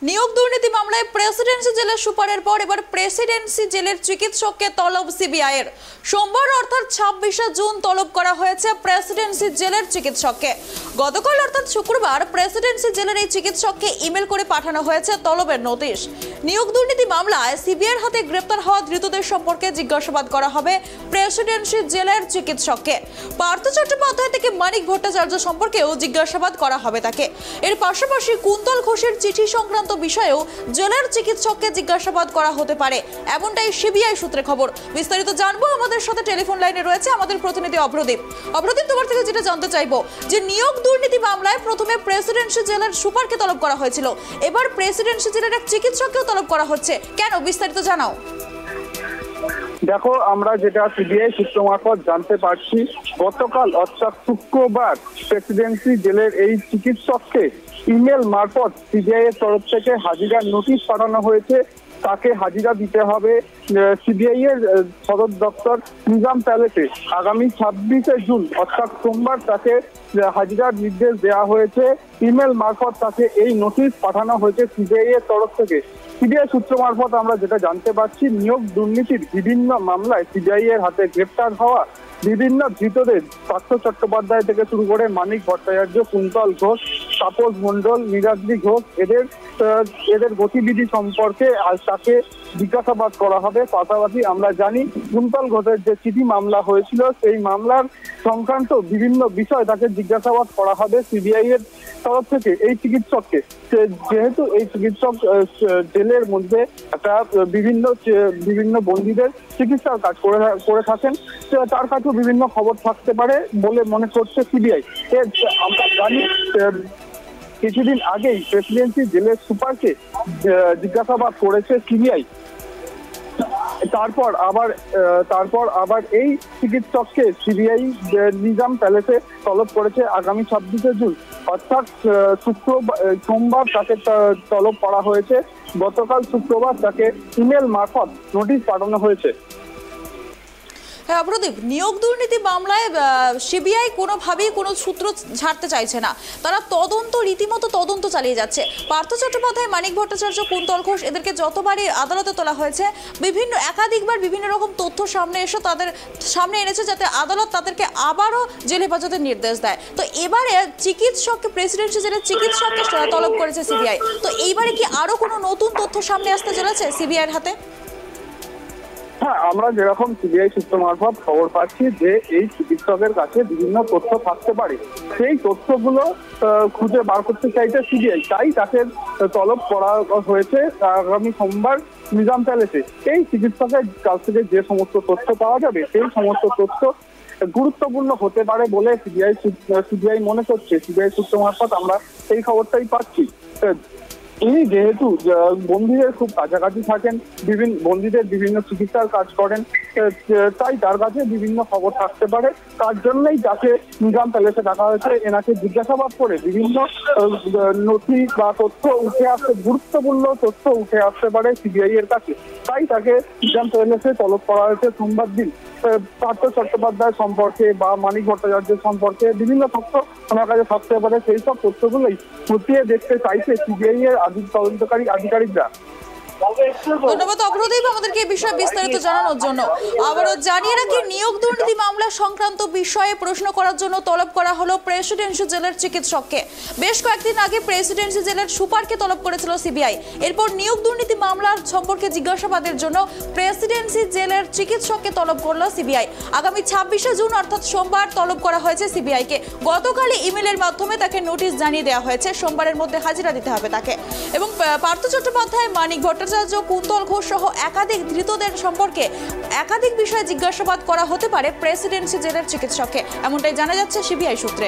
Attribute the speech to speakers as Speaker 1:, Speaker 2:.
Speaker 1: নিয়োগ দুর্নীতি মামলায় প্রেসিডেন্সি জেলের সুপারের পর এবার প্রেসিডেন্সি জেলের চিকিৎসককে তলব সিবিআই এর। সোমবার অর্থাৎ 26শে জুন তলব করা হয়েছে প্রেসিডেন্সি জেলের চিকিৎসককে। গতকাল অর্থাৎ শুক্রবার প্রেসিডেন্সি জেলের এই চিকিৎসককে ইমেল করে পাঠানো হয়েছে তলবের নোটিশ। নিয়োগ দুর্নীতি মামলায় সিবিআইয়ের হাতে গ্রেপ্তার হওয়া ধৃতদের সম্পর্কে জিজ্ঞাসাবাদ করা হবে প্রেসিডেন্সি জেলের চিকিৎসককে। পার্থ চট্টোপাধ্যায় থেকে মানিক ভট্টাচার্য সম্পর্কেও জিজ্ঞাসাবাদ করা হবে তাকে। এর পাশাপাশি কুন্তল ঘোষের চিঠি সংক্রান্ত বিষয়েও জেলের চিকিৎসককে জিজ্ঞাসাবাদ করা হতে পারে, এমনটাই সিবিআই সূত্রে খবর। বিস্তারিত জানবো, আমাদের সাথে টেলিফোন লাইনে রয়েছে আমাদের প্রতিনিধি অভ্রদীপ। অভ্রদীপ, তোমার থেকে যেটা জানতে চাইবো যে নিয়োগ দুর্নীতি মামলায় প্রথমে প্রেসিডেন্সি জেলের সুপারকে তলব করা হয়েছিল, এবার প্রেসিডেন্সি জেলের এক চিকিৎসককেও তলব করা হচ্ছে, কেন? বিস্তারিত জানাও।
Speaker 2: দেখো, আমরা যেটা সিবিআই সূত্র মারফত জানতে পারছি, গতকাল অর্থাৎ শুক্রবার প্রেসিডেন্সি জেলের এই চিকিৎসককে ইমেল মারফত সিবিআই এর তরফ থেকে হাজিরার নোটিশ পাঠানো হয়েছে। তাকে হাজিরা দিতে হবে সিবিআই এর সদর দপ্তর নিজাম প্যালেসে। আগামী 26শে জুন অর্থাৎ সোমবার তাকে হাজিরার নির্দেশ দেওয়া হয়েছে। ইমেল মারফত তাকে এই নোটিশ পাঠানো হয়েছে সিবিআই এর তরফ থেকে। সিবিআই সূত্র মারফত আমরা যেটা জানতে পারছি, নিয়োগ দুর্নীতির বিভিন্ন মামলায় সিবিআই এর হাতে গ্রেপ্তার হওয়া বিভিন্ন ধৃতদের পার্থ চট্টোপাধ্যায় থেকে শুরু করে মানিক ভট্টাচার্য, কুন্তল ঘোষ, তাপস মণ্ডল, নীলাদ্রি ঘোষ, এদের গতিবিধি সম্পর্কে আজ তাকে জিজ্ঞাসাবাদ করা হবে। পাশাপাশি আমরা জানি কুন্তল ঘোষের যে চিঠি মামলা হয়েছিল, সেই মামলার সংক্রান্ত বিভিন্ন বিষয় তাকে জিজ্ঞাসাবাদ করা হবে সিবিআই এর তরফ থেকে এই চিকিৎসককে। যেহেতু এই চিকিৎসক জেলের মধ্যে একটা বিভিন্ন বন্দীদের চিকিৎসার কাজ করে থাকেন, তার কাছেও বিভিন্ন খবর থাকতে পারে বলে মনে করছে সিবিআই। আমরা জানি কিছুদিন আগেই প্রেসিডেন্সি জেলের সুপারকে জিজ্ঞাসাবাদ করেছে সিবিআই। তারপর আবার এই চিকিৎসককে সিবিআই নিজাম প্যালেসে তলব করেছে আগামী 26শে জুন অর্থাৎ সোমবার তাকে তলব করা হয়েছে। গতকাল শুক্রবার তাকে ইমেল মারফত নোটিশ পাঠানো হয়েছে।
Speaker 1: হ্যাঁ অভ্রদীপ, নিয়োগ দুর্নীতি মামলায় সিবিআই কোনোভাবেই কোনো সূত্র ছাড়তে চাইছে না, তারা রীতিমতো তদন্ত চালিয়ে যাচ্ছে। পার্থ চট্টোপাধ্যায়, মানিক ভট্টাচার্য, কুন্তল ঘোষ এদেরকে যতবারই আদালতে তোলা হয়েছে, একাধিকবার বিভিন্ন রকম তথ্য তাদের সামনে এনেছে, যাতে আদালত তাদেরকে আবারও জেল হেফাজতের নির্দেশ দেয়। তো এবারে প্রেসিডেন্সি জেলের চিকিৎসককে তলব করেছে সিবিআই। তো এইবারে কি আরো কোনো নতুন তথ্য সামনে আসতে চলেছে সিবিআইয়ের হাতে?
Speaker 2: হ্যাঁ, আমরা যেরকম সিবিআই সূত্র মারফত খবর পাচ্ছি যে এই চিকিৎসকের কাছে বিভিন্ন তথ্য থাকতে পারে, সেই তথ্যগুলো খুঁজে বার করতে চাইছে সিবিআই, তাই তাকে তলব করা হয়েছে আগামী সোমবার নিজাম প্যালেসে। এই চিকিৎসকের কাছ থেকে যে সমস্ত তথ্য পাওয়া যাবে, সেই সমস্ত তথ্য গুরুত্বপূর্ণ হতে পারে বলে সিবিআই মনে করছে। সিবিআই সূত্র মারফত আমরা সেই খবরটাই পাচ্ছি। ইনি যেহেতু বন্দীদের খুব কাছাকাছি থাকেন, বন্দীদের বিভিন্ন চিকিৎসার কাজ করেন, তাই তার কাছে বিভিন্ন খবর থাকতে পারে। তার জন্যই তাকে নিজাম প্যালেসে ডাকা হয়েছে। এনাকে জিজ্ঞাসাবাদ করে বিভিন্ন নথি বা তথ্য উঠে আসতে, গুরুত্বপূর্ণ তথ্য উঠে আসতে পারে সিবিআই এর কাছে, তাই তাকে নিজাম প্যালেসে তলব করা হয়েছে সোমবার দিন। পার্থ চট্টোপাধ্যায় সম্পর্কে বা মানিক ভট্টাচার্যের সম্পর্কে বিভিন্ন তথ্য আমার কাছে থাকতে পারে, সেই সব তথ্যগুলোই খতিয়ে দেখতে চাইছে সিবিআই এর তদন্তকারী আধিকারিকরা।
Speaker 1: ধন্যবাদ অভ্রদীপ আমাদেরকে এই বিষয়ে বিস্তারিত জানানোর জন্য। আবারও জানিয়ে রাখি, নিয়োগ দুর্নীতি মামলা সংক্রান্ত বিষয়ে প্রশ্ন করার জন্য তলব করা হলো প্রেসিডেন্সি জেলের চিকিৎসককে। বেশ কয়েকদিন আগে প্রেসিডেন্সি জেলের সুপারকে তলব করেছিল সিবিআই। এরপর নিয়োগ দুর্নীতি মামলার সম্পর্কে জিজ্ঞাসাবাদের জন্য প্রেসিডেন্সি জেলের চিকিৎসককে তলব করলো সিবিআই। আগামী 26শে জুন অর্থাৎ সোমবার তলব করা হয়েছে সিবিআইকে। গতকালই ইমেলের মাধ্যমে তাকে নোটিশ জানিয়ে দেওয়া হয়েছে, সোমবারের মধ্যে হাজিরা দিতে হবে তাকে। এবং পার্থ চট্টোপাধ্যায়, মানিক ভট্টাচার্য, কুন্তল ঘোষ সহ একাধিক ধৃতদের সম্পর্কে একাধিক বিষয়ে জিজ্ঞাসাবাদ করা হতে পারে প্রেসিডেন্সি জেলের চিকিৎসককে, এমনটাই জানা যাচ্ছে সিবিআই সূত্রে।